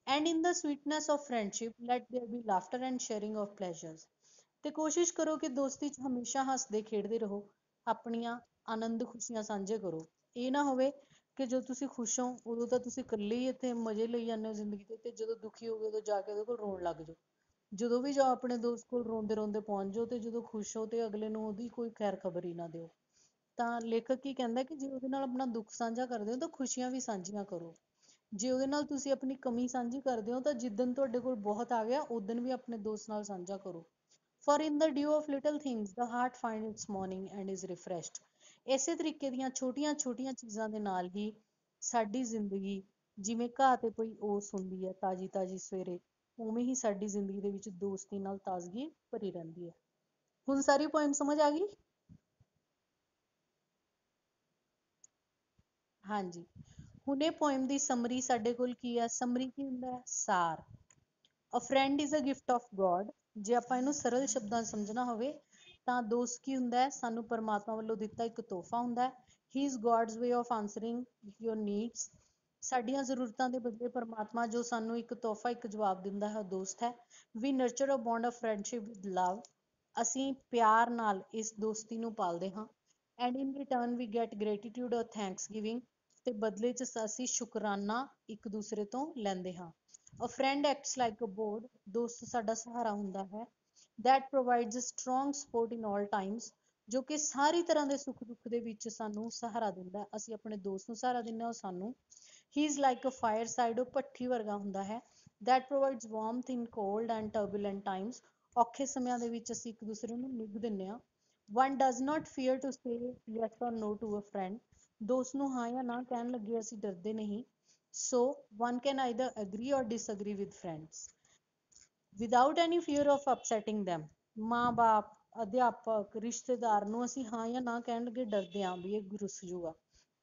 And in the sweetness of friendship, let there be laughter and sharing of pleasures। ਤੇ ਕੋਸ਼ਿਸ਼ ਕਰੋ ਕਿ ਦੋਸਤੀ 'ਚ ਹਮੇਸ਼ਾ ਹੱਸਦੇ ਖੇਡਦੇ ਰਹੋ, ਆਪਣੀਆਂ ਆਨੰਦ ਖੁਸ਼ੀਆਂ ਸਾਂਝੇ ਕਰੋ। ਇਹ ਨਾ ਹੋਵੇ ਕਿ ਜਦੋਂ ਤੁਸੀਂ ਖੁਸ਼ ਹੋ ਉਦੋਂ ਤਾਂ ਤੁਸੀਂ ਇਕੱਲੇ ਹੀ ਇੱਥੇ ਮਜ਼ੇ ਲਈ ਜਾਂਦੇ ਹੋ ਜ਼ਿੰਦਗੀ ਦੇ, ਤੇ ਜਦੋਂ ਦੁਖੀ ਹੋ ਗਏ ਉਦੋਂ ਜਾ ਕੇ ਉਹਦੇ ਕੋਲ ਰੋਣ ਲੱਗ ਜਾਓ। ਜਦੋਂ ਵੀ ਜਾਓ ਆਪਣੇ ਦੋਸਤ ਕੋਲ ਰੋਂਦੇ ਰੋਂਦੇ ਪਹੁੰਚ ਜਾਓ, ਤੇ ਜਦੋਂ ਖੁਸ਼ ਹੋ ਤੇ ਅਗਲੇ ਨੂੰ ਉਹਦੀ ਕੋਈ ਖੈਰ ਖਬਰ ਹੀ ਨਾ ਦਿਓ। ਤਾਂ ਲੇਖਕ ਕੀ ਕਹਿੰਦਾ ਕਿ ਜੇ ਉਹਦੇ ਨਾਲ ਆਪਣਾ ਦੁੱਖ ਸਾਂਝਾ ਕਰਦੇ ਹੋ ਤਾਂ ਖੁਸ਼ੀਆਂ ਵੀ ਸਾਂਝੀਆਂ ਕਰੋ। ਜੇ ਉਹਦੇ ਨਾਲ ਤੁਸੀਂ ਆਪਣੀ ਕਮੀ ਸਾਂਝੀ ਕਰਦੇ ਹੋ ਤਾਂ ਜਿੱਦਣ ਤੁਹਾਡੇ ਕੋਲ ਬਹੁਤ ਆ ਗਿਆ ਉਦਣ ਵੀ ਆਪਣੇ ਦੋਸਤ ਨਾਲ ਸਾਂਝਾ ਕਰੋ। For in the dew of little things the heart finds its morning and is refreshed। ਇਸੇ ਤਰੀਕੇ ਦੀਆਂ ਛੋਟੀਆਂ ਛੋਟੀਆਂ ਚੀਜ਼ਾਂ ਦੇ ਨਾਲ ਹੀ ਸਾਡੀ ਜ਼ਿੰਦਗੀ, ਜਿਵੇਂ ਘਾਹ ਤੇ ਕੋਈ ਓਸ ਹੁੰਦੀ ਹੈ ਤਾਜ਼ੀ ਤਾਜ਼ੀ ਸਵੇਰੇ, ਉਵੇਂ ਹੀ ਸਾਡੀ ਜ਼ਿੰਦਗੀ ਦੇ ਵਿੱਚ ਦੋਸਤੀ ਨਾਲ ਤਾਜ਼ਗੀ ਭਰੀ ਰਹਿੰਦੀ ਹੈ। ਹੁਣ ਸਾਰੀ ਪੋਇਮ ਸਮਝ ਆ ਗਈ? ਹਾਂਜੀ। ਹੁਣ ਇਹ ਪੋਇਮ ਦੀ ਸਮਰੀ ਸਾਡੇ ਕੋਲ ਕੀ ਹੈ? ਸਮਰੀ ਕੀ ਹੁੰਦਾ ਹੈ? ਸਾਰ। A friend is a gift of God। ਜੇ ਆਪਾਂ ਇਹਨੂੰ ਸਰਲ ਸ਼ਬਦਾਂ 'ਚ ਸਮਝਣਾ ਹੋਵੇ ਤਾਂ ਦੋਸਤ ਕੀ ਹੁੰਦਾ ਹੈ? ਸਾਨੂੰ ਪਰਮਾਤਮਾ ਵੱਲੋਂ ਦਿੱਤਾ ਇੱਕ ਤੋਹਫਾ ਹੁੰਦਾ ਹੈ। He is God's way of answering your needs। ਸਾਡੀਆਂ ਜ਼ਰੂਰਤਾਂ ਦੇ ਬਦਲੇ ਪਰਮਾਤਮਾ ਜੋ ਸਾਨੂੰ ਇੱਕ ਤੋਹਫਾ, ਇੱਕ ਜਵਾਬ ਦਿੰਦਾ ਹੈ, ਉਹ ਦੋਸਤ ਹੈ। We nurture a bond of friendship with love। ਅਸੀਂ ਪਿਆਰ ਨਾਲ ਇਸ ਦੋਸਤੀ ਨੂੰ ਪਾਲਦੇ ਹਾਂ। And in return we get gratitude or thanksgiving। ਤੇ ਬਦਲੇ 'ਚ ਅਸੀਂ ਸ਼ੁਕਰਾਨਾ ਇੱਕ ਦੂਸਰੇ ਤੋਂ ਲੈਂਦੇ ਹਾਂ। A friend acts like a board। ਦੋਸਤ ਸਾਡਾ ਸਹਾਰਾ ਹੁੰਦਾ ਹੈ। That provides a strong support in all times। ਜੋ ਕਿ ਸਾਰੀ ਤਰ੍ਹਾਂ ਦੇ ਸੁੱਖ ਦੁੱਖ ਦੇ ਵਿੱਚ ਸਾਨੂੰ ਸਹਾਰਾ ਦਿੰਦਾ ਹੈ। ਅਸੀਂ ਆਪਣੇ ਦੋਸਤ ਨੂੰ ਸਹਾਰਾ ਦਿੰਦੇ ਹਾਂ, ਉਹ ਸਾਨੂੰ। He is like a fireside। ਉਹ ਭੱਠੀ ਵਰਗਾ ਹੁੰਦਾ ਹੈ। That provides warmth in cold and turbulent times। ਔਖੇ ਸਮਿਆਂ ਦੇ ਵਿੱਚ ਅਸੀਂ ਇੱਕ ਦੂਸਰੇ ਨੂੰ ਨਿੱਘ ਦਿੰਦੇ ਹਾਂ। One does not fear to say yes or no to a friend। ਦੋਸਤ ਨੂੰ ਹਾਂ ਜਾਂ ਨਾ ਕਹਿਣ ਲੱਗੇ ਅਸੀਂ ਡਰਦੇ ਨਹੀਂ। So one can either agree or disagree with friends without any fear of upsetting them। ਮਾਂ ਬਾਪ, ਅਧਿਆਪਕ, ਰਿਸ਼ਤੇਦਾਰ ਨੂੰ ਅਸੀਂ ਹਾਂ ਜਾਂ ਨਾ ਕਹਿਣ ਲੱਗੇ ਡਰਦੇ ਹਾਂ ਵੀ ਇਹ ਰੁੱਸ ਜੂਗਾ,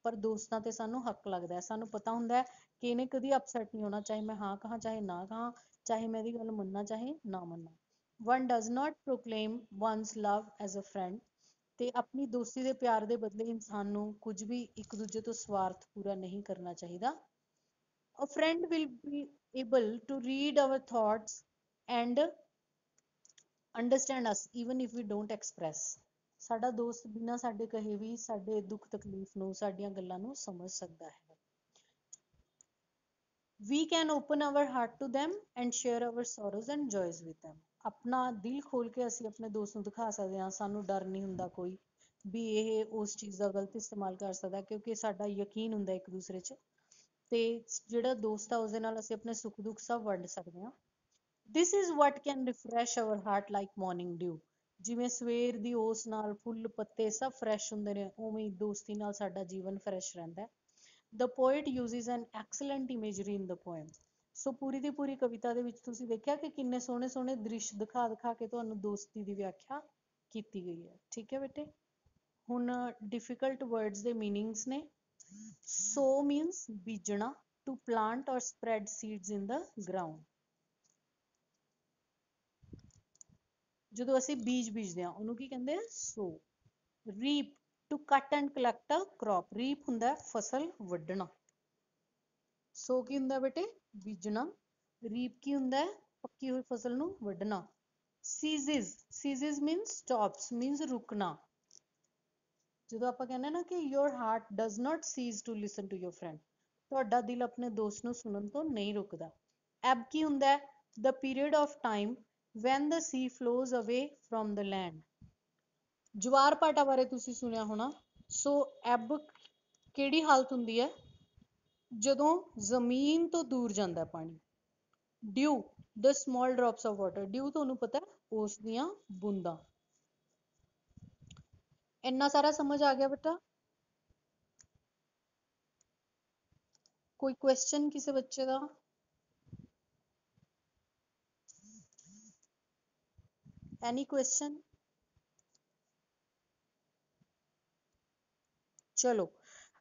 ਪਰ ਦੋਸਤਾਂ ਤੇ ਸਾਨੂੰ ਹੱਕ ਲੱਗਦਾ ਹੈ। ਸਾਨੂੰ ਪਤਾ ਹੁੰਦਾ ਹੈ ਕਿ ਇਹਨੇ ਕਦੀ ਅਪਸੈਟ ਨਹੀਂ ਹੋਣਾ, ਚਾਹੇ ਮੈਂ ਹਾਂ ਕਹਾਂ ਚਾਹੇ ਨਾ ਕਹਾਂ, ਚਾਹੇ ਮੈਂ ਇਹਦੀ ਗੱਲ ਮੰਨਾਂ ਚਾਹੇ ਨਾ ਮੰਨਾਂ। One does not proclaim one's love as a friend। ਤੇ ਆਪਣੀ ਦੋਸਤੀ ਦੇ ਪਿਆਰ ਦੇ ਬਦਲੇ ਇਨਸਾਨ ਨੂੰ ਕੁਝ ਵੀ ਇੱਕ ਦੂਜੇ ਤੋਂ ਸਵਾਰਥ ਪੂਰਾ ਨਹੀਂ ਕਰਨਾ ਚਾਹੀਦਾ। A friend will be able to read our thoughts and understand us even if we don't express। ਸਾਡਾ ਦੋਸਤ ਬਿਨਾਂ ਸਾਡੇ ਕਹੇ ਵੀ ਸਾਡੇ ਦੁੱਖ ਤਕਲੀਫ ਨੂੰ, ਸਾਡੀਆਂ ਗੱਲਾਂ ਨੂੰ ਸਮਝ ਸਕਦਾ ਹੈ। We can open our heart to them and share our sorrows and joys with them। ਆਪਣਾ ਦਿਲ ਖੋਲ ਕੇ ਅਸੀਂ ਆਪਣੇ ਦੋਸਤ ਨੂੰ ਦਿਖਾ ਸਕਦੇ ਹਾਂ। ਸਾਨੂੰ ਡਰ ਨਹੀਂ ਹੁੰਦਾ ਕੋਈ ਵੀ ਇਹ ਉਸ ਚੀਜ਼ ਦਾ ਗਲਤ ਇਸਤੇਮਾਲ ਕਰ ਸਕਦਾ, ਕਿਉਂਕਿ ਸਾਡਾ ਯਕੀਨ ਹੁੰਦਾ ਇੱਕ ਦੂਸਰੇ 'ਚ। ਤੇ ਜਿਹੜਾ ਦੋਸਤ ਆ ਉਸਦੇ ਨਾਲ ਅਸੀਂ ਆਪਣੇ ਸੁੱਖ ਦੁੱਖ ਸਭ ਵੰਡ ਸਕਦੇ ਹਾਂ। This is what can refresh our heart like morning dew। ਜਿਵੇਂ ਸਵੇਰ ਦੀ ਓਸ ਨਾਲ ਫੁੱਲ ਪੱਤੇ ਸਭ ਫਰੈਸ਼ ਹੁੰਦੇ ਨੇ, ਉਵੇਂ ਹੀ ਦੋਸਤੀ ਨਾਲ ਸਾਡਾ ਜੀਵਨ ਫਰੈਸ਼ ਰਹਿੰਦਾ ਹੈ। The poet uses an excellent imagery in the poem। ਸੋ ਪੂਰੀ ਦੀ ਪੂਰੀ ਕਵਿਤਾ ਦੇ ਵਿੱਚ ਤੁਸੀਂ ਦੇਖਿਆ ਕਿ ਕਿੰਨੇ ਸੋਹਣੇ ਸੋਹਣੇ ਦ੍ਰਿਸ਼ ਦਿਖਾ ਦਿਖਾ ਕੇ ਤੁਹਾਨੂੰ ਦੋਸਤੀ ਦੀ ਵਿਆਖਿਆ ਕੀਤੀ ਗਈ ਹੈ। ਠੀਕ ਹੈ ਬੇਟੇ। ਹੁਣ ਡਿਫੀਕਲਟ ਵਰਡਸ ਦੇ ਮੀਨਿੰਗਸ ਨੇ। ਸੋ ਮੀਨਸ ਬੀਜਣਾ, ਟੂ ਪਲਾਂਟ ਔਰ spread seeds in the ground। ਜਦੋਂ ਅਸੀਂ ਬੀਜ ਬੀਜਦੇ ਹਾਂ ਉਹਨੂੰ ਕੀ ਕਹਿੰਦੇ ਆ? Sow. Reap, to cut and collect a crop। Reap ਹੁੰਦਾ ਫਸਲ ਵੱਢਣਾ। ਸੋ ਕੀ ਹੁੰਦਾ ਬੇਟੇ? ਬੀਜਣਾ। ਰੀਪ ਕੀ ਹੁੰਦਾ ਹੈ? ਪੱਕੀ ਹੋਈ ਫਸਲ ਨੂੰ ਵੱਢਣਾ। ਸੀਜ਼ਿਸ, ਸੀਜ਼ਿਸ ਮੀਨਸ ਸਟਾਪਸ, ਮੀਨਸ ਰੁਕਣਾ। ਜਦੋਂ ਆਪਾਂ ਕਹਿੰਦੇ ਨਾ ਕਿ your heart does not cease to listen to your friend। ਤੁਹਾਡਾ ਦਿਲ ਆਪਣੇ ਦੋਸਤ ਨੂੰ ਸੁਣਨ ਤੋਂ ਨਹੀਂ ਰੁਕਦਾ। ਐਬ ਕੀ ਹੁੰਦਾ ਹੈ? The period of time when the sea flows away from the land। ਜਵਾਰ ਭਾਟਾ ਬਾਰੇ ਤੁਸੀਂ ਸੁਣਿਆ ਹੋਣਾ। ਸੋ ਐਬ ਕਿਹੜੀ ਹਾਲਤ ਹੁੰਦੀ ਹੈ? ਜਦੋਂ ਜ਼ਮੀਨ ਤੋਂ ਦੂਰ ਜਾਂਦਾ ਪਾਣੀ। ਡਿਊ, the small drops of water। ਡਿਊ ਤੁਹਾਨੂੰ ਪਤਾ ਉਸ ਦੀਆਂ ਬੂੰਦਾਂ। ਇੰਨਾ ਸਾਰਾ ਸਮਝ ਆ ਗਿਆ ਬੇਟਾ? ਕੋਈ ਕੁਐਸਚਨ ਕਿਸੇ ਬੱਚੇ ਦਾ? Any question? ਚਲੋ,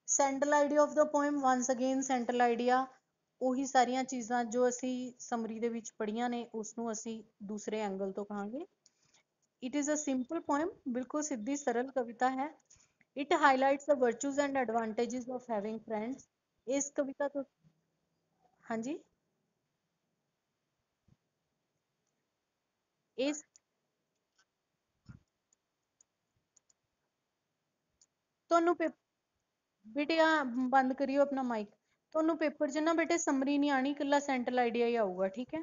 central idea of the poem, once again central idea ਉਹੀ ਸਾਰੀਆਂ ਚੀਜ਼ਾਂ ਜੋ ਅਸੀਂ ਸਮਰੀ ਦੇ ਵਿੱਚ ਪੜ੍ਹੀਆਂ ਨੇ ਉਸਨੂੰ ਅਸੀਂ ਦੂਸਰੇ ਐਂਗਲ ਤੋਂ ਕਹਾਂਗੇ। It is a simple poem, ਬਿਲਕੁਲ ਸਿੱਧੀ ਸਰਲ ਕਵਿਤਾ ਹੈ। It highlights the virtues and advantages of having friends. ਇਸ ਕਵਿਤਾ ਤੋਂ ਹਾਂਜੀ, ਇਸ ਤੁਹਾਨੂੰ ਬੇਟੇ ਬੰਦ ਕਰਿਓ ਆਪਣਾ ਮਾਈਕ। ਤੁਹਾਨੂੰ ਪੇਪਰ 'ਚ ਨਾ ਬੇਟੇ ਸਮਰੀ ਨਹੀਂ ਆਣੀ, ਇਕੱਲਾ ਸੈਂਟਰਲ ਆਈਡੀਆ ਹੀ ਆਊਗਾ, ਠੀਕ ਹੈ।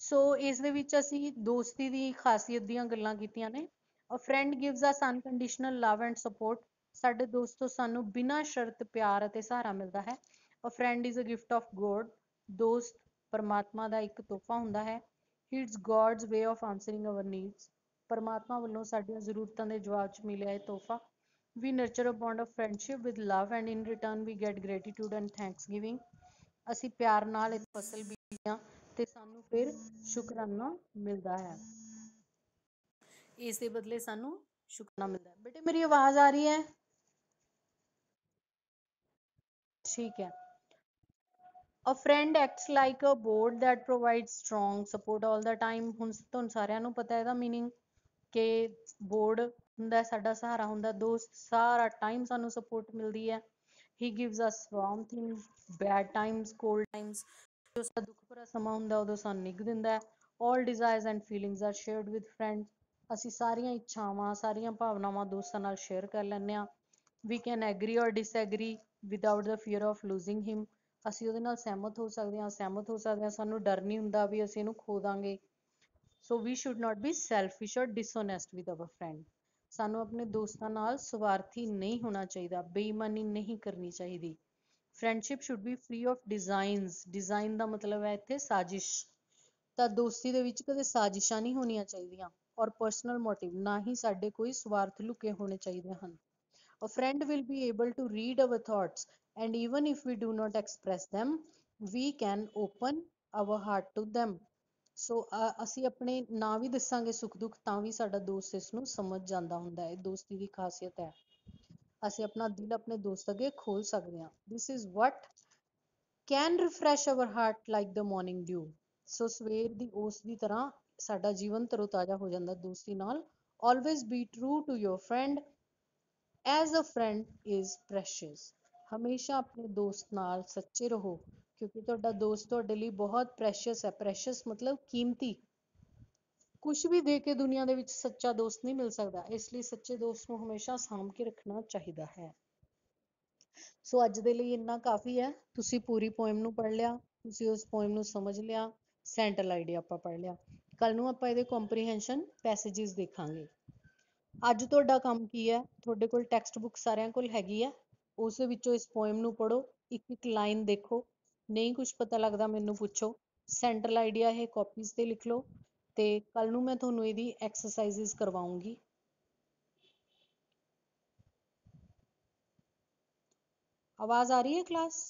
ਸੋ ਇਸ ਦੇ ਵਿੱਚ ਅਸੀਂ ਦੋਸਤੀ ਦੀ ਖਾਸੀਅਤ ਦੀਆਂ ਗੱਲਾਂ ਕੀਤੀਆਂ ਨੇ। A friend gives us unconditional love and support. ਸਾਡੇ ਦੋਸਤ ਤੋਂ ਸਾਨੂੰ ਬਿਨਾਂ ਸ਼ਰਤ ਪਿਆਰ ਅਤੇ ਸਹਾਰਾ ਮਿਲਦਾ ਹੈ। A friend is a gift of God. ਦੋਸਤ ਪਰਮਾਤਮਾ ਦਾ ਇੱਕ ਤੋਹਫਾ ਹੁੰਦਾ ਹੈ। It's God's way of answering our needs. ਪਰਮਾਤਮਾ ਵੱਲੋਂ ਸਾਡੀਆਂ ਜ਼ਰੂਰਤਾਂ ਦੇ ਜਵਾਬ 'ਚ ਮਿਲਿਆ ਇਹ ਤੋਹਫਾ। We nurture a bond of friendship with love and in return we get gratitude and thanksgiving। ਅਸੀਂ ਪਿਆਰ ਨਾਲ ਇੱਕ ਫਸਲ ਬੀਜਦੇ ਹਾਂ ਤੇ ਸਾਨੂੰ ਫਿਰ ਸ਼ੁਕਰਾਨਾ ਮਿਲਦਾ ਹੈ। ਇਸ ਦੇ ਬਦਲੇ ਸਾਨੂੰ ਸ਼ੁਕਰਾਨਾ ਮਿਲਦਾ ਹੈ। ਬੇਟੇ ਮੇਰੀ ਆਵਾਜ਼ ਆ ਰਹੀ ਹੈ? ਠੀਕ ਹੈ। A friend acts like a board that provides strong support all the time। ਹੁਣ ਤੁਹਾਨੂੰ ਸਾਰਿਆਂ ਨੂੰ ਪਤਾ ਇਹਦਾ ਮੀਨਿੰਗ ਕਿ ਬੋਰਡ ਹੁੰਦਾ ਸਾਡਾ ਸਹਾਰਾ ਹੁੰਦਾ, ਦੋਸਤ ਸਾਰਾ ਟਾਈਮ ਸਾਨੂੰ ਸਪੋਰਟ ਮਿਲਦੀ ਹੈ। He gives us warmth in bad times, cold times। ਜੋ ਸਾਡਾ ਦੁੱਖ ਭਰਾ ਸਮਾਂ ਹੁੰਦਾ ਉਦੋਂ ਸਾਨੂੰ ਨਿੱਘ ਦਿੰਦਾ ਹੈ। All desires and feelings are shared with friends। ਅਸੀਂ ਸਾਰੀਆਂ ਇੱਛਾਵਾਂ ਸਾਰੀਆਂ ਭਾਵਨਾਵਾਂ ਦੋਸਤਾਂ ਨਾਲ ਸ਼ੇਅਰ ਕਰ ਲੈਂਦੇ ਹਾਂ। We can agree or disagree without the fear of losing him। ਅਸੀਂ ਉਹਦੇ ਨਾਲ ਸਹਿਮਤ ਹੋ ਸਕਦੇ ਹਾਂ, ਅਸਹਿਮਤ ਹੋ ਸਕਦੇ ਹਾਂ, ਸਾਨੂੰ ਡਰ ਨਹੀਂ ਹੁੰਦਾ ਵੀ ਅਸੀਂ ਇਹਨੂੰ ਖੋ ਦਾਂਗੇ। So we should not be selfish or dishonest with our friend. ਸਾਨੂੰ ਆਪਣੇ ਦੋਸਤਾਂ ਨਾਲ ਸਵਾਰਥੀ ਨਹੀਂ ਹੋਣਾ ਚਾਹੀਦਾ, ਬੇਈਮਾਨੀ ਨਹੀਂ ਕਰਨੀ ਚਾਹੀਦੀ। Friendship should be free of designs. Design ਦਾ ਮਤਲਬ ਹੈ ਇੱਥੇ ਸਾਜ਼ਿਸ਼। ਤਾਂ ਦੋਸਤੀ ਦੇ ਵਿੱਚ ਕਦੇ ਸਾਜ਼ਿਸ਼ਾਂ ਨਹੀਂ ਹੋਣੀਆਂ ਚਾਹੀਦੀਆਂ ਔਰ ਪਰਸਨਲ ਮੋਟਿਵ, ਨਾ ਹੀ ਸਾਡੇ ਕੋਈ ਸਵਾਰਥ ਲੁਕੇ ਹੋਣੇ ਚਾਹੀਦੇ ਹਨ। A friend will be able to read our thoughts and even if we do not express them, we can open our heart to them। ਸੋ ਅਸੀਂ ਆਪਣੇ ਨਾ ਵੀ ਦੱਸਾਂਗੇ ਸੁੱਖ ਦੁੱਖ ਤਾਂ ਵੀ ਸਾਡਾ ਦੋਸਤ ਇਸ ਨੂੰ ਸਮਝ ਜਾਂਦਾ ਹੁੰਦਾ ਹੈ। ਦੋਸਤੀ ਦੀ ਖਾਸੀਅਤ ਹੈ, ਅਸੀਂ ਆਪਣਾ ਦਿਲ ਆਪਣੇ ਦੋਸਤ ਅੱਗੇ ਖੋਲ ਸਕਦੇ ਹਾਂ। This is what can refresh our heart like the morning dew। ਸੋ ਸਵੇਰ ਦੀ ਓਸ ਦੀ ਤਰ੍ਹਾਂ ਸਾਡਾ ਜੀਵਨ ਤਰੋਤਾਜ਼ਾ ਹੋ ਜਾਂਦਾ ਦੋਸਤੀ ਨਾਲ। Always be true to your friend as a friend is precious। ਹਮੇਸ਼ਾ ਆਪਣੇ ਦੋਸਤ ਨਾਲ ਸੱਚੇ ਰਹੋ ਕਿਉਂਕਿ ਤੁਹਾਡਾ ਦੋਸਤ ਤੁਹਾਡੇ ਲਈ ਬਹੁਤ ਪ੍ਰੈਸ਼ੀਅਸ ਹੈ। ਪ੍ਰੈਸ਼ੀਅਸ ਮਤਲਬ ਕੀਮਤੀ। ਕੁਛ ਵੀ ਦੇ ਕੇ ਦੁਨੀਆ ਦੇ ਵਿੱਚ ਸੱਚਾ ਦੋਸਤ ਨਹੀਂ ਮਿਲ ਸਕਦਾ, ਇਸ ਲਈ ਸੱਚੇ ਦੋਸਤ ਨੂੰ ਹਮੇਸ਼ਾ ਸਾਂਭ ਕੇ ਰੱਖਣਾ ਚਾਹੀਦਾ ਹੈ। ਸੋ ਅੱਜ ਦੇ ਲਈ ਇੰਨਾ ਕਾਫੀ ਹੈ। ਤੁਸੀਂ ਪੂਰੀ ਪੋਇਮ ਨੂੰ ਪੜ੍ਹ ਲਿਆ, ਤੁਸੀਂ ਉਸ ਪੋਇਮ ਨੂੰ ਸਮਝ ਲਿਆ, ਸੈਂਟਰਲ ਆਈਡੀਆ ਆਪਾਂ ਪੜ੍ਹ ਲਿਆ। ਕੱਲ ਨੂੰ ਆਪਾਂ ਇਹਦੇ ਕੰਪਰੀਹੈਂਸ਼ਨ ਪੈਸੇਜਿਸ ਦੇਖਾਂਗੇ। ਅੱਜ ਤੁਹਾਡਾ ਕੰਮ ਕੀ ਹੈ, ਤੁਹਾਡੇ ਕੋਲ ਟੈਕਸਟ ਬੁੱਕ ਸਾਰਿਆਂ ਕੋਲ ਹੈਗੀ ਹੈ, ਉਸ ਵਿੱਚੋਂ ਇਸ ਪੋਇਮ ਨੂੰ ਪੜ੍ਹੋ, ਇੱਕ ਇੱਕ ਲਾਈਨ ਦੇਖੋ, ਨਹੀਂ ਕੁਝ ਪਤਾ ਲੱਗਦਾ ਮੈਨੂੰ ਪੁੱਛੋ। ਸੈਂਟਰਲ ਆਈਡੀਆ ਇਹ ਕਾਪੀਜ਼ ਤੇ ਲਿਖ ਲਓ ਤੇ ਕੱਲ ਨੂੰ ਮੈਂ ਤੁਹਾਨੂੰ ਇਹਦੀ ਐਕਸਰਸਾਈਜ਼ਿਸ ਕਰਵਾਉਂਗੀ। ਆਵਾਜ਼ ਆ ਰਹੀ ਹੈ ਕਲਾਸ?